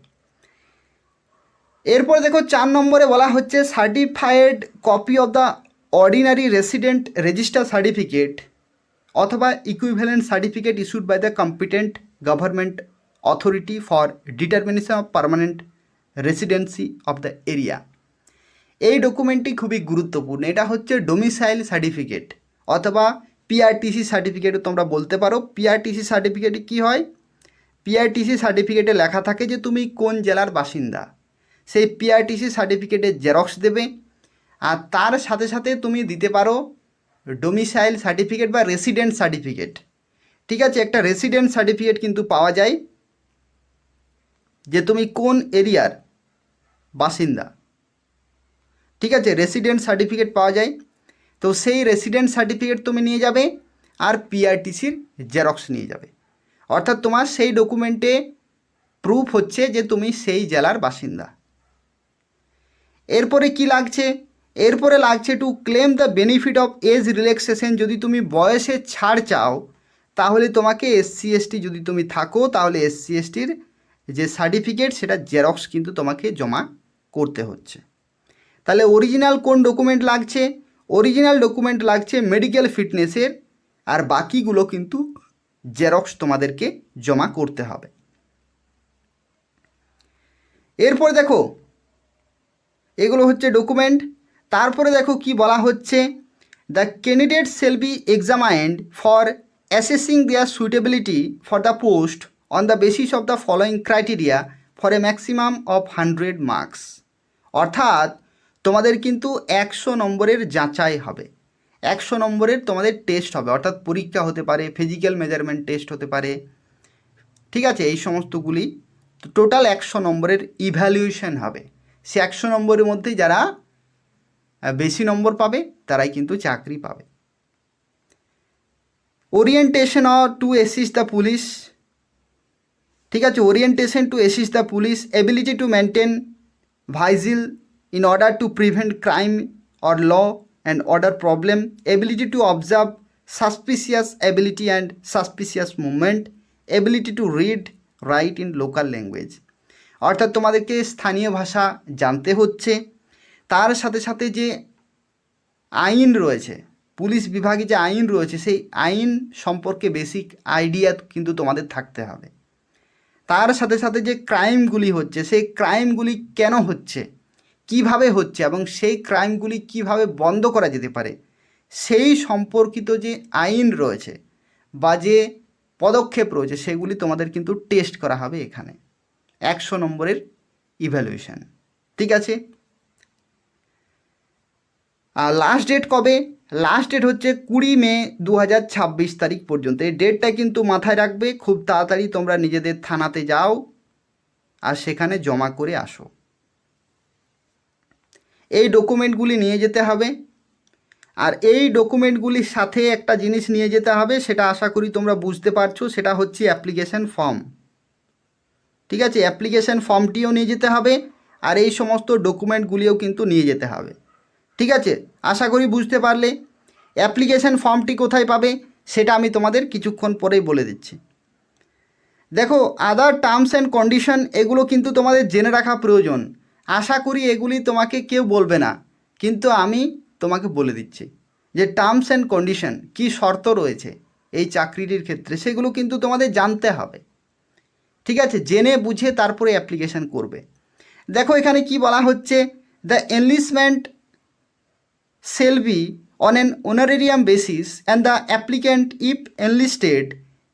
S1: এরপর দেখো 4 নম্বরে বলা হচ্ছে certified copy of the ordinary resident register certificate অথবা equivalent certificate issued by the competent government authority for determination of permanent residency of the area. এই ডকুমেন্টটি খুবই গুরুত্বপূর্ণ। এটা হচ্ছে ডোমিসাইল সার্টিফিকেট অথবা পিআরটিসি সার্টিফিকেটও তোমরা বলতে পারো। পিআরটিসি সার্টিফিকেটে কী হয়, পিআরটিসি সার্টিফিকেটে লেখা থাকে যে তুমি কোন জেলার বাসিন্দা, সেই পিআরটিসি সার্টিফিকেটের জেরক্স দেবে, আর তার সাথে সাথে তুমি দিতে পারো ডোমিসাইল সার্টিফিকেট বা রেসিডেন্ট সার্টিফিকেট, ঠিক আছে, একটা রেসিডেন্ট সার্টিফিকেট কিন্তু পাওয়া যায় যে তুমি কোন এরিয়ার বাসিন্দা, ঠিক আছে, রেসিডেন্ট সার্টিফিকেট পাওয়া যায়। তো সেই রেসিডেন্ট সার্টিফিকেট তুমি নিয়ে যাবে আর পিআরটিসির জেরক্স নিয়ে যাবে, অর্থাৎ তোমার সেই ডকুমেন্টে প্রুফ হচ্ছে যে তুমি সেই জেলার বাসিন্দা। এরপরে কি লাগছে, এরপরে লাগছে to claim the benefit of age relaxation. যদি তুমি বয়সে ছাড় চাও তাহলে তোমাকে এসসি এসটি যদি তুমি থাকো তাহলে এসসি এসটির যে সার্টিফিকেট সেটা জেরক্স কিন্তু তোমাকে জমা করতে হচ্ছে। তাহলে অরিজিনাল কোন ডকুমেন্ট লাগছে, অরিজিনাল ডকুমেন্ট লাগছে মেডিকেল ফিটনেসের, আর বাকিগুলো কিন্তু জেরক্স তোমাদেরকে জমা করতে হবে। এরপর দেখো এগুলো হচ্ছে ডকুমেন্ট। তারপরে দেখো কি বলা হচ্ছে, the candidate shall be examined for assessing their suitability for the post on the basis of the following criteria for a maximum of 100 marks. অর্থাৎ তোমাদের কিন্তু 100 নম্বরের যাচাই হবে, 100 নম্বরের তোমাদের টেস্ট হবে, অর্থাৎ পরীক্ষা হতে পারে, ফিজিক্যাল মেজারমেন্ট টেস্ট হতে পারে, ঠিক আছে, এই সমস্তগুলি টোটাল 100 নম্বরের ইভ্যালুয়েশন হবে। সে 100 নম্বরের মধ্যে যারা বেশি নম্বর পাবে তারাই কিন্তু চাকরি পাবে। Orientation to assist the police, ঠিক আছে, orientation to assist the police, ability to maintain vigil in order to prevent crime or law and order problem, ability to observe suspicious ability and suspicious movement, ability to read write in local language। অর্থাৎ তোমাদেরকে স্থানীয় ভাষা জানতে হচ্ছে, তার সাথে সাথে যে আইন রয়েছে, পুলিশ বিভাগে যে আইন রয়েছে সেই আইন সম্পর্কে বেসিক আইডিয়া কিন্তু তোমাদের থাকতে হবে। তার সাথে সাথে যে ক্রাইমগুলি হচ্ছে সেই ক্রাইমগুলি কেন হচ্ছে, কিভাবে হচ্ছে এবং সেই ক্রাইমগুলি কিভাবে বন্ধ করা যেতে পারে সেই সম্পর্কিত যে আইন রয়েছে বা যে পদক্ষেপ রয়েছে সেগুলি তোমাদের কিন্তু টেস্ট করা হবে এখানে। 100 নম্বরের ইভ্যালুয়েশন, ঠিক আছে। আর লাস্ট ডেট কবে, লাস্ট ডেট হচ্ছে 20 মে 2026 তারিখ পর্যন্ত। এই ডেটটা কিন্তু মাথায় রাখবে, খুব তাড়াতাড়ি তোমরা নিজেদের থানাতে যাও আর সেখানে জমা করে আসো। এই ডকুমেন্টগুলি নিয়ে যেতে হবে, আর এই ডকুমেন্টগুলির সাথে একটা জিনিস নিয়ে যেতে হবে, সেটা আশা করি তোমরা বুঝতে পারছো, সেটা হচ্ছে অ্যাপ্লিকেশন ফর্ম, ঠিক আছে, অ্যাপ্লিকেশন ফর্মটিও নিয়ে যেতে হবে আর এই সমস্ত ডকুমেন্টগুলিও কিন্তু নিয়ে যেতে হবে, ঠিক আছে। আশা করি বুঝতে পারলে। অ্যাপ্লিকেশন ফর্মটি কোথায় পাবে সেটা আমি তোমাদের কিছুক্ষণ পরেই বলে দিচ্ছি। দেখো আদার টার্মস অ্যান্ড কন্ডিশন এগুলো কিন্তু তোমাদের জেনে রাখা প্রয়োজন। আশা করি এগুলি তোমাকে কেউ বলবে না, কিন্তু আমি তোমাকে বলে দিচ্ছি যে টার্মস অ্যান্ড কন্ডিশন কী শর্ত রয়েছে এই চাকরিটির ক্ষেত্রে সেগুলো কিন্তু তোমাদের জানতে হবে, ঠিক আছে, জেনে বুঝে তারপরে অ্যাপ্লিকেশন করবে। দেখো এখানে কি বলা হচ্ছে, the enlistment shall be on an honorarium basis and the applicant, if enlisted,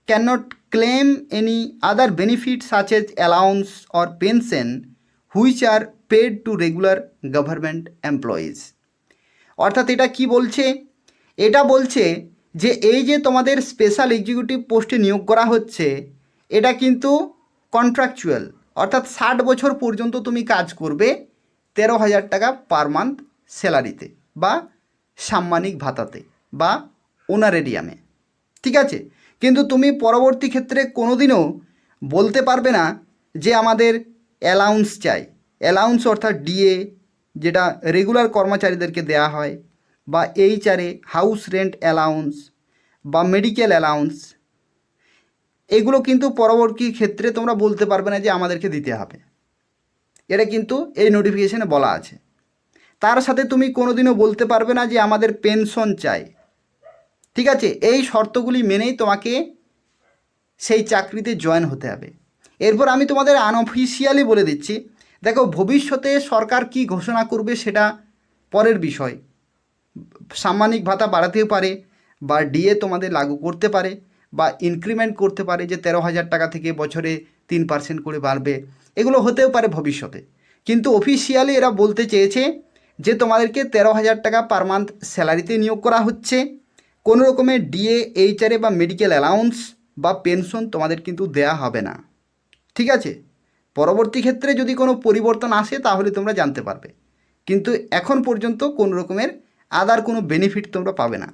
S1: cannot claim any other benefit such as allowance or pension which are paid to regular government employees. অর্থাৎ এটা কি বলছে? এটা বলছে যে এই যে তোমাদের স্পেশাল এক্সিকিউটিভ পোস্টে নিয়োগ করা হচ্ছে, এটা কিন্তু কন্ট্রাকচুয়াল, অর্থাৎ 60 বছর পর্যন্ত তুমি কাজ করবে 13,000 টাকা পার মান্থ স্যালারিতে বা সাম্মানিক ভাতাতে বা অনারেরিয়ামে, ঠিক আছে? কিন্তু তুমি পরবর্তী ক্ষেত্রে কোনোদিনও বলতে পারবে না যে আমাদের অ্যালাউন্স চাই। অ্যালাউন্স অর্থাৎ ডিএ, যেটা রেগুলার কর্মচারীদেরকে দেয়া হয়, বা এইচআরএ, হাউস রেন্ট অ্যালাউন্স বা মেডিকেল অ্যালাউন্স, এগুলো কিন্তু পরবর্তী ক্ষেত্রে তোমরা বলতে পারবে না যে আমাদেরকে দিতে হবে। এটা কিন্তু এই নোটিফিকেশনে বলা আছে। তার সাথে তুমি কোনোদিনও বলতে পারবে না যে আমাদের পেনশন চাই, ঠিক আছে? এই শর্তগুলি মেনেই তোমাকে সেই চাকরিতে জয়েন হতে হবে। এরপর আমি তোমাদের আনঅফিসিয়ালি বলে দিচ্ছি, দেখো ভবিষ্যতে সরকার কি ঘোষণা করবে সেটা পরের বিষয়। সাম্মানিক ভাতা বাড়াতেও পারে বা ডিএ তোমাদের লাগু করতে পারে বা ইনক্রিমেন্ট করতে পারে, যে 13,000 টাকা থেকে বছরে 3% করে বাড়বে, এগুলো হতেও পারে ভবিষ্যতে। কিন্তু অফিসিয়ালি এরা বলতে চেয়েছে যে তোমাদেরকে 13,000 টাকা পার মান্থ স্যালারিতে নিয়োগ করা হচ্ছে, কোনো রকমের ডিএ, এইচআরএ বা মেডিকেল অ্যালাউন্স বা পেনশন তোমাদের কিন্তু দেয়া হবে না, ঠিক আছে? পরবর্তী ক্ষেত্রে যদি কোনো পরিবর্তন আসে তাহলে তোমরা জানতে পারবে, কিন্তু এখন পর্যন্ত কোনো রকমের আদার কোনো বেনিফিট তোমরা পাবে না।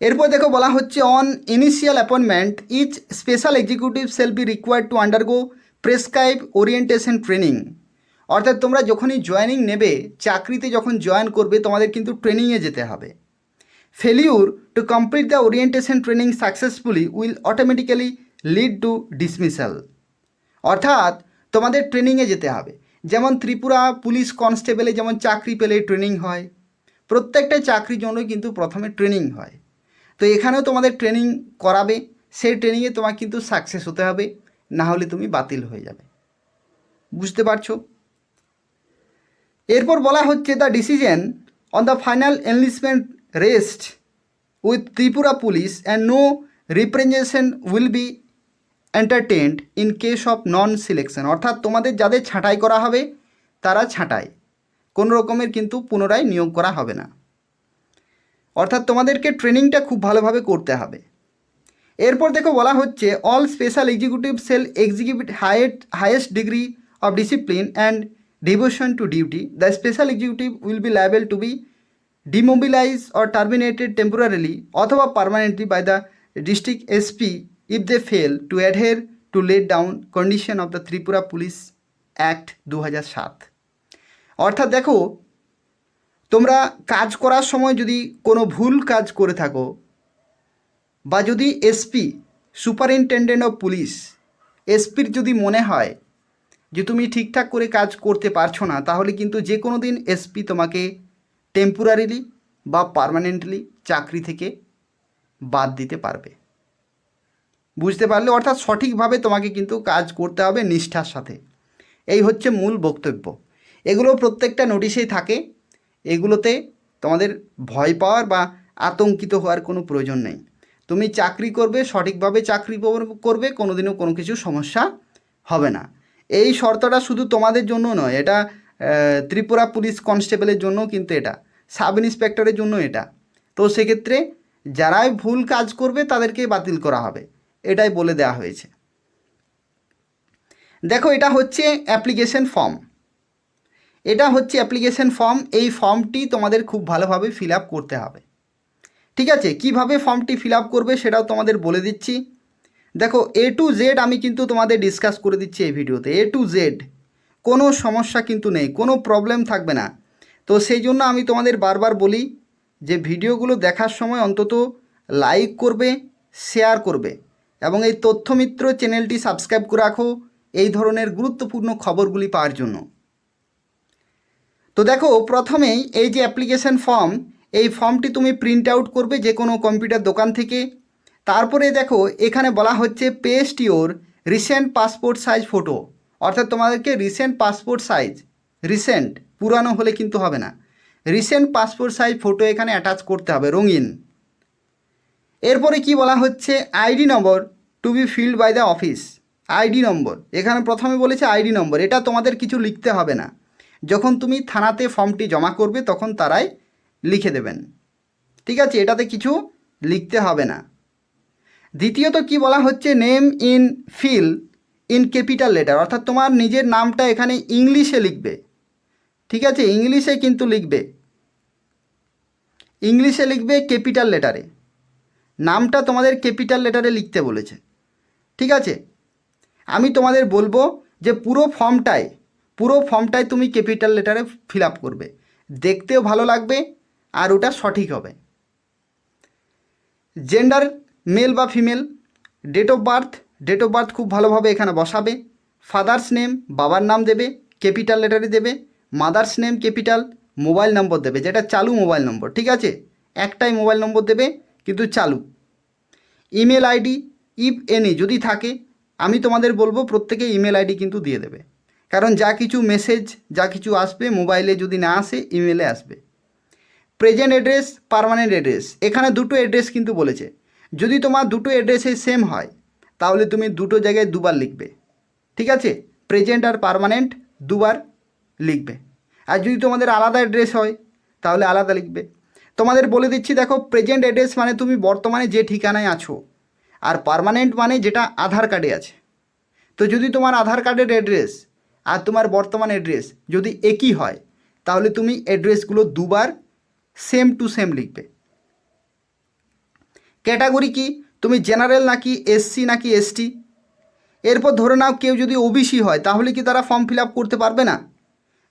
S1: এরপর দেখো বলা হচ্ছে, on initial appointment each special executive shall be required to undergo prescribe orientation training. অর্থাৎ তোমরা যখনই জয়েনিং নেবে, চাকরিতে যখন জয়েন করবে, তোমাদের কিন্তু ট্রেনিংয়ে যেতে হবে। Failure to complete the orientation training successfully will automatically lead to dismissal. অর্থাৎ তোমাদের ট্রেনিংয়ে যেতে হবে। যেমন ত্রিপুরা পুলিশ কনস্টেবলে যেমন চাকরি পেলে ট্রেনিং হয়, প্রত্যেকটা চাকরির জন্য কিন্তু প্রথমে ট্রেনিং হয়। তো এখানেও তোমাদের ট্রেনিং করাবে, সেই ট্রেনিংয়ে তোমাকে কিন্তু সাকসেস হতে হবে, না হলে তুমি বাতিল হয়ে যাবে। বুঝতে পারছো? এরপর বলা হচ্ছে, the decision on the final enlistment rest with Tripura police and no representation will be entertained in case of non selection. অর্থাৎ তোমাদের যাদের ছাঁটাই করা হবে তারা ছাঁটাই, কোনো রকমের কিন্তু পুনরায় নিয়োগ করা হবে না। অর্থাৎ তোমাদেরকে ট্রেনিংটা খুব ভালোভাবে করতে হবে। এরপর দেখো বলা হচ্ছে, all special executive cell execute highest degree of discipline and devotion to duty. The special executive will be liable to be demobilise or terminated temporarily অথবা permanently by the district SP if they fail to adhere to laid down condition of the Tripura police act 2007। অর্থাৎ দেখো, তোমরা কাজ করার সময় যদি কোনো ভুল কাজ করে থাকো, বা যদি এসপি সুপারিনটেন্ডেন্ট অফ পুলিশ, এসপির যদি মনে হয় যে তুমি ঠিকঠাক করে কাজ করতে পারছো না, তাহলে কিন্তু যে কোনো দিন এসপি তোমাকে টেম্পোরারিলি বা পার্মানেন্টলি চাকরি থেকে বাদ দিতে পারবে। বুঝতে পারলে? অর্থাৎ সঠিকভাবে তোমাকে কিন্তু কাজ করতে হবে নিষ্ঠার সাথে। এই হচ্ছে মূল বক্তব্য। এগুলো প্রত্যেকটা নোটিশেই থাকে, এগুলোতে তোমাদের ভয় পাওয়ার বা আতঙ্কিত হওয়ার কোনো প্রয়োজন নেই। তুমি চাকরি করবে, সঠিকভাবে চাকরি করবে, কোনোদিনও কোনো কিছু সমস্যা হবে না। এই শর্তটা শুধু তোমাদের জন্য নয়, এটা ত্রিপুরা পুলিশ কনস্টেবলের জন্য, কিন্তু এটা সাব ইন্সপেক্টরের জন্য এটা। তো সেক্ষেত্রে যারাই ভুল কাজ করবে তাদেরকে বাতিল করা হবে, এটাই বলে দেওয়া হয়েছে। দেখো, এটা হচ্ছে অ্যাপ্লিকেশন ফর্ম, এটা হচ্ছে অ্যাপ্লিকেশন ফর্ম। এই ফর্মটি তোমাদের খুব ভালোভাবে ফিল আপ করতে হবে, ঠিক আছে? কিভাবে ফর্মটি ফিল আপ করবে সেটাও তোমাদের বলে দিচ্ছি। দেখো, A to Z আমি কিন্তু তোমাদের ডিসকাস করে দিচ্ছি এই ভিডিওতে। A to Z কোনো সমস্যা কিন্তু নেই, কোনো প্রবলেম থাকবে না। তো সেই জন্য আমি তোমাদের বারবার বলি যে ভিডিওগুলো দেখার সময় অন্তত লাইক করবে, শেয়ার করবে এবং এই তথ্যমিত্র চ্যানেলটি সাবস্ক্রাইব করে রাখো এই ধরনের গুরুত্বপূর্ণ খবরগুলি পাওয়ার জন্য। তো দেখো, প্রথমেই এই যে অ্যাপ্লিকেশন ফর্ম, এই ফর্মটি তুমি প্রিন্ট আউট করবে যে কোনো কম্পিউটার দোকান থেকে। তারপরে দেখো, এখানে বলা হচ্ছে paste your recent passport size photo. অর্থাৎ তোমাদেরকে রিসেন্ট পাসপোর্ট সাইজ, রিসেন্ট, পুরানো হলে কিন্তু হবে না, রিসেন্ট পাসপোর্ট সাইজ ফটো এখানে অ্যাটাচ করতে হবে রঙিন। এরপরে কি বলা হচ্ছে, ID number to be filled by the office. ID number, এখানে প্রথমে বলেছে আইডি নম্বর, এটা তোমাদের কিছু লিখতে হবে না, যখন তুমি থানাতে ফর্মটি জমা করবে তখন তারাই লিখে দেবেন, ঠিক আছে, এটাতে কিছু লিখতে হবে না। দ্বিতীয়ত কি বলা হচ্ছে, name in fill in capital letter, অর্থাৎ তোমার নিজের নামটা এখানে ইংলিশে লিখবে, ঠিক আছে, ইংলিশে কিন্তু লিখবে, ইংলিশে লিখবে ক্যাপিটাল লেটারে, নামটা তোমাদের ক্যাপিটাল লেটারে লিখতে বলেছে, ঠিক আছে। আমি তোমাদের বলবো যে পুরো ফর্মটায় তুমি ক্যাপিটাল লেটারে ফিল আপ করবে, দেখতেও ভালো লাগবে আর ওটা সঠিক হবে। জেন্ডার মেল বা ফিমেল, ডেট অফ বার্থ খুব ভালোভাবে এখানে বসাবে। ফাদার্স নেম, বাবার নাম দেবে, ক্যাপিটাল লেটারে দেবে। মাদার্স নেম ক্যাপিটাল, মোবাইল নম্বর দেবে, যেটা চালু মোবাইল নম্বর, ঠিক আছে, একটাই মোবাইল নম্বর দেবে কিন্তু চালু। ইমেল আইডি ইফ এনি যদি থাকে, আমি তোমাদের বলবো প্রত্যেকে ইমেল আইডি কিন্তু দিয়ে দেবে, কারণ যা কিছু মেসেজ যা কিছু আসবে মোবাইলে যদি না আসে ইমেলে আসবে। প্রেজেন্ট অ্যাড্রেস, পার্মানেন্ট অ্যাড্রেস, এখানে দুটো অ্যাড্রেস কিন্তু বলেছে, যদি তোমার দুটো অ্যাড্রেসে সেম হয় তাহলে তুমি দুটো জায়গায় দুবার লিখবে, ঠিক আছে, প্রেজেন্ট আর পার্মানেন্ট দুবার লিখবে। আর যদি তোমাদের আলাদা অ্যাড্রেস হয় তাহলে আলাদা লিখবে। তোমাদের বলে দিচ্ছি, দেখো, প্রেজেন্ট অ্যাড্রেস মানে তুমি বর্তমানে যে ঠিকানায় আছো, আর পার্মানেন্ট মানে যেটা আধার কার্ডে আছে। তো যদি তোমার আধার কার্ডের অ্যাড্রেস আর তোমার বর্তমান অ্যাড্রেস যদি একই হয় তাহলে তুমি অ্যাড্রেসগুলো দুবার সেম টু সেম লিখবে। ক্যাটাগরি কি, তুমি জেনারেল নাকি এসসি নাকি এসটি। এরপর ধরে নাও কেউ যদি ওবিসি হয় তাহলে কি তারা ফর্ম ফিল আপ করতে পারবে না?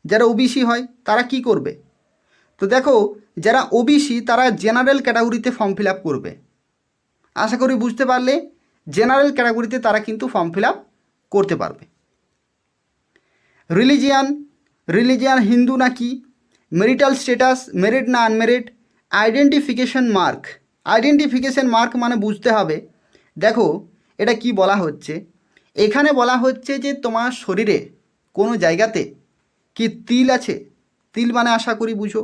S1: যারা ওবিসি হয় তারা কি করবে? তো দেখো, যারা ওবিসি তারা জেনারেল ক্যাটাগরিতে ফর্ম ফিল আপ করবে। আশা করি বুঝতে পারলে, জেনারেল ক্যাটাগরিতে তারা কিন্তু ফর্ম ফিল আপ করতে পারবে। রিলিজিয়ান হিন্দু নাকি, ম্যারিটাল স্ট্যাটাস ম্যারিড না আনম্যারিড, আইডেন্টিফিকেশন মার্ক মানে বুঝতে হবে। দেখো এটা কি বলা হচ্ছে, এখানে বলা হচ্ছে যে তোমার শরীরে কোনো জায়গাতে কি তিল আছে। তিল মানে আশা করি বুঝো,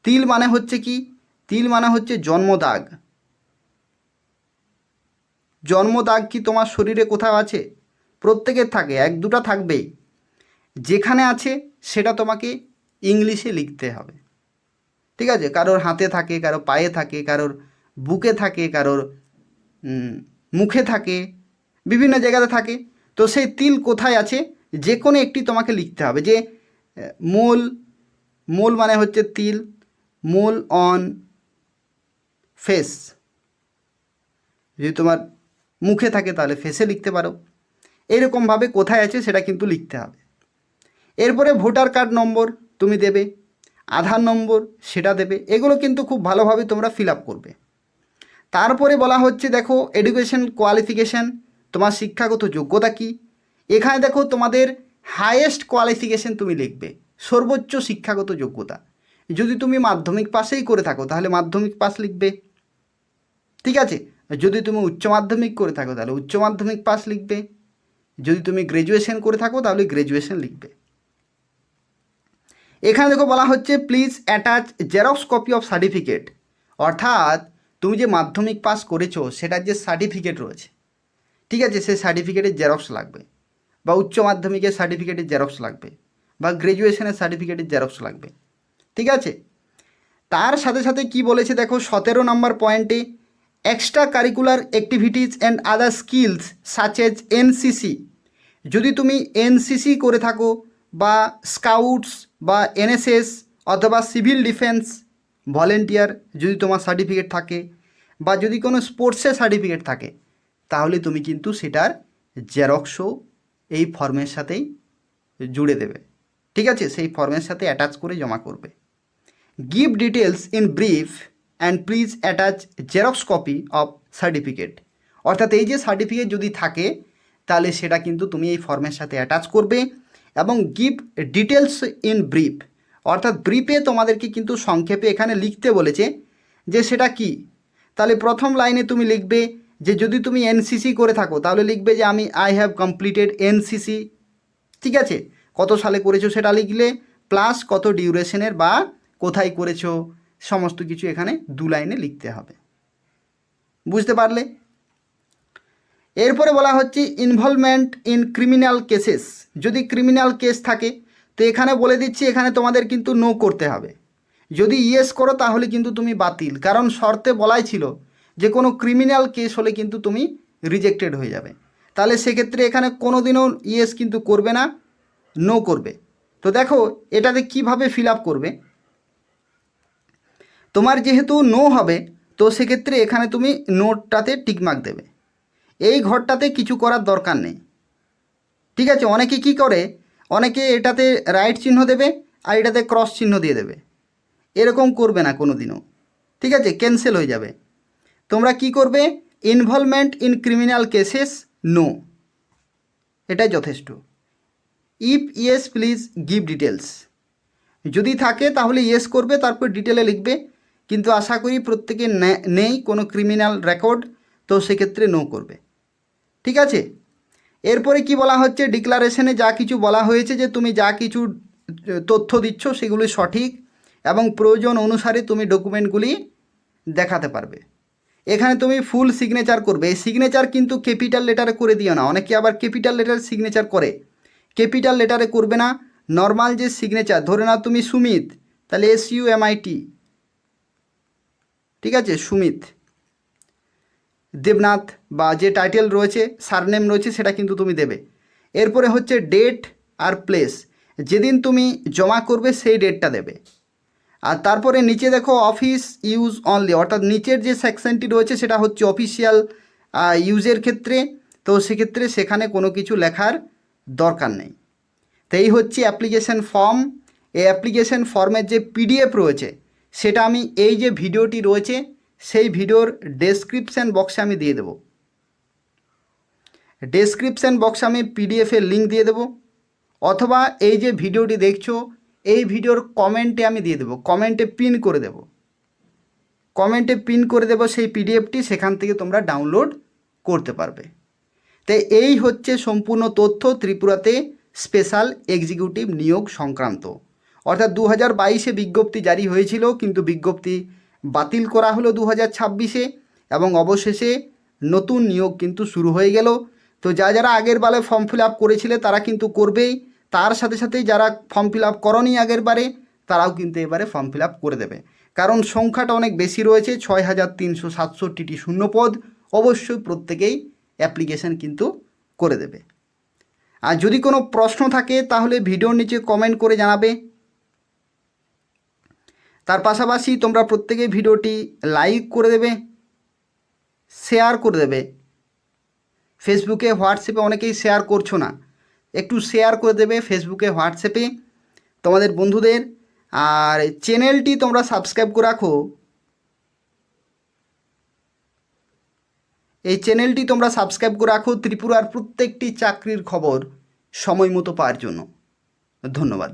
S1: তিল মানে হচ্ছে কি, তিল মানে হচ্ছে জন্মদাগ। জন্মদাগ কি তোমার শরীরে কোথাও আছে? প্রত্যেকের থাকে, এক দুটা থাকবেই। যেখানে আছে সেটা তোমাকে ইংলিশে লিখতে হবে, ঠিক আছে, কারোর হাতে থাকে, কারো পায়ে থাকে, কারোর বুকে থাকে, কারোর মুখে থাকে, বিভিন্ন জায়গাতে থাকে। তো সেই তিল কোথায় আছে যে কোনো একটি তোমাকে লিখতে হবে। যে মোল মানে হচ্ছে তিল, মোল অন ফেস, যদি তোমার মুখে থাকে তাহলে ফেসে লিখতে পারো। এরকমভাবে কোথায় আছে সেটা কিন্তু লিখতে হবে। এরপরে ভোটার কার্ড নম্বর তুমি দেবে, আধার নম্বর সেটা দেবে, এগুলো কিন্তু খুব ভালোভাবে তোমরা ফিল আপ করবে। তারপরে বলা হচ্ছে, দেখো, এডুকেশন কোয়ালিফিকেশান, তোমার শিক্ষাগত যোগ্যতা কি। এখানে দেখো তোমাদের হাইয়েস্ট কোয়ালিফিকেশান তুমি লিখবে, সর্বোচ্চ শিক্ষাগত যোগ্যতা। যদি তুমি মাধ্যমিক পাসেই করে থাকো তাহলে মাধ্যমিক পাস লিখবে, ঠিক আছে, যদি তুমি উচ্চ মাধ্যমিক করে থাকো তাহলে উচ্চ মাধ্যমিক পাস লিখবে, যদি তুমি গ্র্যাজুয়েশন করে থাকো তাহলে গ্র্যাজুয়েশন লিখবে। এখানে দেখো বলা হচ্ছে, please attach xerox copy of certificate, অর্থাৎ তুমি যে মাধ্যমিক পাস করেছো সেটার যে সার্টিফিকেট রয়েছে, ঠিক আছে, সেই সার্টিফিকেটের জেরক্স লাগবে, বা উচ্চ মাধ্যমিকের সার্টিফিকেটের জেরক্স লাগবে, বা গ্র্যাজুয়েশনের সার্টিফিকেটের জেরক্স লাগবে, ঠিক আছে। তার সাথে সাথে কি বলেছে দেখো 17 নম্বর পয়েন্টে, extra curricular activities and other skills such as NCC. যদি তুমি এনসিসি করে থাকো বা স্কাউটস বা এনএসএস অথবা সিভিল ডিফেন্স ভলেন্টিয়ার যদি তোমার সার্টিফিকেট থাকে, বা যদি কোনো স্পোর্টসের সার্টিফিকেট থাকে, তাহলে তুমি কিন্তু সেটার জেরক্সও এই ফর্মের সাথেই জুড়ে দেবে, ঠিক আছে, সেই ফর্মের সাথে অ্যাটাচ করে জমা করবে। Give details in brief and please attach xerox copy of certificate, অর্থাৎ এই যে সার্টিফিকেট যদি থাকে তাহলে সেটা কিন্তু তুমি এই ফর্মের সাথে অ্যাটাচ করবে। এবং গিভ ডিটেলস ইন ব্রিফ, অর্থাৎ ব্রিফে তোমাদেরকে কিন্তু সংক্ষেপে এখানে লিখতে বলেছে যে সেটা কি। তাহলে প্রথম লাইনে তুমি লিখবে যে যদি তুমি এনসিসি করে থাকো তাহলে লিখবে যে আই হ্যাভ কমপ্লিটেড এনসিসি, ঠিক আছে, কত সালে করেছো সেটা লিখলে। প্লাস কত ডিউরেশনের বা কোথায় করেছো সমস্ত কিছু এখানে 2 লাইনে লিখতে হবে। বুঝতে পারলে? এরপরে বলা হচ্ছে ইনভলভমেন্ট ইন ক্রিমিনাল কেসেস। যদি ক্রিমিনাল কেস থাকে তো এখানে বলে দিচ্ছি, এখানে তোমাদের কিন্তু নো করতে হবে। যদি ইয়েস করো তাহলে কিন্তু তুমি বাতিল, কারণ শর্তে বলাই ছিল যে কোনো ক্রিমিনাল কেস হলে কিন্তু তুমি রিজেক্টেড হয়ে যাবে। তাহলে সেক্ষেত্রে এখানে কোনো দিনও ইয়েস কিন্তু করবে না, নো করবে। তো দেখো এটাতে কিভাবে ফিল আপ করবে। তোমার যেহেতু নো হবে তো সেক্ষেত্রে এখানে তুমি নোটটাতে টিকমার্ক দেবে, এই ঘরটাতে কিছু করার দরকার নেই। ঠিক আছে? অনেকে কি করে, অনেকে এটাতে রাইট চিহ্ন দেবে আর এটাতে ক্রস চিহ্ন দিয়ে দেবে, এরকম করবে না কোনো দিনও। ঠিক আছে? ক্যান্সেল হয়ে যাবে। তোমরা কি করবে, involvement in criminal cases no, এটাই যথেষ্ট। If yes please give details, যদি থাকে তাহলে ইয়েস করবে, তারপর ডিটেলে লিখবে। কিন্তু আশা করি প্রত্যেকে নেই কোনো ক্রিমিনাল রেকর্ড, তো সেক্ষেত্রে নো করবে। ঠিক আছে? এরপরে কি বলা হচ্ছে, ডিক্লারেশনে যা কিছু বলা হয়েছে যে তুমি যা কিছু তথ্য দিচ্ছ সেগুলি সঠিক এবং প্রয়োজন অনুসারে তুমি ডকুমেন্টগুলি দেখাতে পারবে। এখানে তুমি ফুল সিগনেচার করবে। এই সিগনেচার কিন্তু ক্যাপিটাল লেটারে করে দিও না, অনেকে আবার ক্যাপিটাল লেটারে সিগনেচার করে। ক্যাপিটাল লেটারে করবে না, নর্মাল যে সিগনেচার, ধরে নাও তুমি সুমিত, তাহলে SUMIT, ঠিক আছে, সুমিত দেবনাথ বা যে টাইটেল রয়েছে সারনেম রয়েছে সেটা কিন্তু তুমি দেবে। এরপরে হচ্ছে ডেট আর প্লেস, যেদিন তুমি জমা করবে সেই ডেটটা দেবে। আর তারপরে নিচে দেখো অফিস ইউজ অনলি, অর্থাৎ নিচের যে সেকশনটি রয়েছে সেটা হচ্ছে অফিসিয়াল ইউজের ক্ষেত্রে, তো সেক্ষেত্রে সেখানে কোনো কিছু লেখার দরকার নেই। তো এই হচ্ছে অ্যাপ্লিকেশন ফর্ম। এই অ্যাপ্লিকেশন ফর্মের যে PDF রয়েছে সেটা আমি এই যে ভিডিওটি রয়েছে সেই ভিডিওর ডেসক্রিপশান বক্সে আমি দিয়ে দেবো। ডেসক্রিপশান বক্সে আমি PDF-এর লিঙ্ক দিয়ে দেবো, অথবা এই যে ভিডিওটি দেখছো এই ভিডিওর কমেন্টে আমি দিয়ে দেবো, কমেন্টে পিন করে দেব, কমেন্টে পিন করে দেব সেই PDFটি, সেখান থেকে তোমরা ডাউনলোড করতে পারবে। তো এই হচ্ছে সম্পূর্ণ তথ্য ত্রিপুরাতে স্পেশাল এক্সিকিউটিভ নিয়োগ সংক্রান্ত। অর্থাৎ 2022-এ বিজ্ঞপ্তি জারি হয়েছিল, কিন্তু বিজ্ঞপ্তি বাতিল করা হলো 2026-এ এবং অবশেষে নতুন নিয়োগ কিন্তু শুরু হয়ে গেল। তো যারা আগের বারে ফর্ম ফিল আপ করেছিলে তারা কিন্তু করবেই, তার সাথে সাথে যারা ফর্ম ফিল আপ করনি আগের বারে তারাও কিন্তু এবারে ফর্ম ফিল আপ করে দেবে, কারণ সংখ্যাটা অনেক বেশি রয়েছে, 6367টি শূন্যপদ। অবশ্যই প্রত্যেকেই অ্যাপ্লিকেশান কিন্তু করে দেবে। আর যদি কোনো প্রশ্ন থাকে তাহলে ভিডিওর নিচে কমেন্ট করে জানাবে। তার পাশাপাশি তোমরা প্রত্যেকে ভিডিওটি লাইক করে দেবে, শেয়ার করে দেবে। ফেসবুকে হোয়াটসঅ্যাপে অনেকেই শেয়ার করছো না, একটু শেয়ার করে দেবে ফেসবুকে হোয়াটসঅ্যাপে তোমাদের বন্ধুদের। আর চ্যানেলটি তোমরা সাবস্ক্রাইব করে রাখো, এই চ্যানেলটি তোমরা সাবস্ক্রাইব করে রাখো ত্রিপুরার প্রত্যেকটি চাকরির খবর সময় মতো পাওয়ার জন্য। ধন্যবাদ।